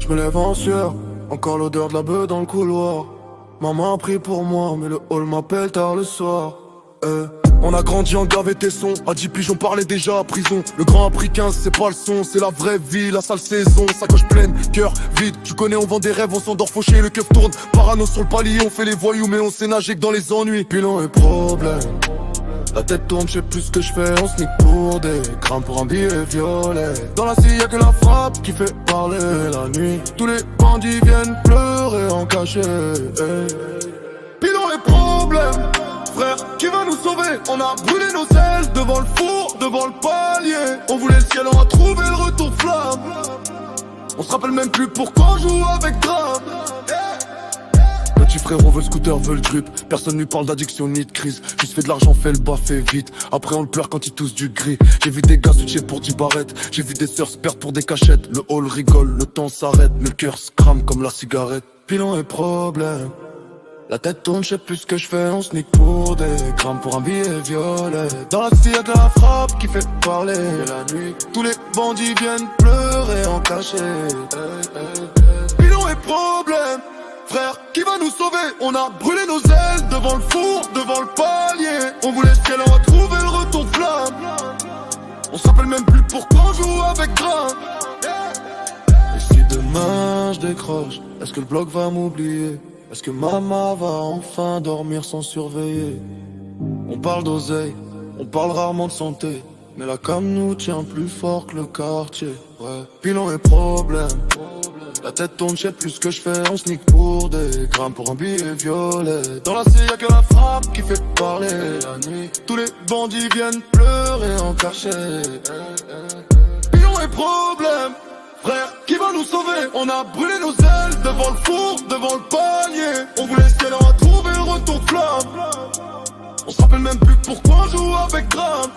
Je me lève en sueur, encore l'odeur de la beuh dans le couloir. Maman a pris pour moi, mais le hall m'appelle tard le soir. On a grandi en gavé tes sons, à 10 piges on parlait déjà à prison. Le grand a pris 15, c'est pas le son, c'est la vraie vie, la sale saison. Sacoche pleine, cœur vide, tu connais on vend des rêves, on s'endort fauché, le keuf tourne. Parano sur le palier, on fait les voyous mais on sait nager que dans les ennuis. Pilon et problème, la tête tourne, je sais plus ce que je fais, on sneak pour des grammes pour un billet violet. Dans la scie y'a que la frappe qui fait parler la nuit. Tous les bandits viennent pleurer en cachet. Pilon et problème, frère, qui va nous sauver? On a brûlé nos ailes devant le four, devant le palier. On voulait le ciel, on a trouvé le retour flamme. On se rappelle même plus pourquoi on joue avec drame. Petit frérot veut le scooter, veut le drip. Personne lui parle d'addiction ni de crise. Juste fait de l'argent, fait le bas, fait vite. Après on le pleure quand il tousse du gris. J'ai vu des gars switcher pour 10 barrettes. J'ai vu des sœurs se perdre pour des cachettes. Le hall rigole, le temps s'arrête. Mais le cœur se crame comme la cigarette. Pilon et problème, la tête tourne, je sais plus ce que je fais, on sneak pour des grammes pour un billet violet. Dans la scie y'a de la frappe qui fait parler la nuit. Tous les bandits viennent pleurer en cachet. Pilon et problème, frère, qui va nous sauver? On a brûlé nos ailes devant le four, devant le palier. On voulait le ciel, on a trouvé le retour de flamme. On se rappelle même plus pourquoi on joue avec drame. Et si demain je décroche, est-ce que le bloc va m'oublier? Est-ce que maman va enfin dormir sans surveiller? On parle d'oseille, on parle rarement de santé, mais la cam nous tient plus fort que le quartier. Ouais, pilon et problème, la tête tourne, je sais plus ce que je fais, on sneak pour des grammes pour un billet violet. Dans la scie y'a que la frappe qui fait parler la nuit. Tous les bandits viennent pleurer en cachet. Pilon et problème, frère, qui va nous sauver? On a brûlé nos ailes devant le four, devant le palier. On voulait le ciel, on a trouvé le retour de flamme. On se rappelle même plus pourquoi on joue avec drame.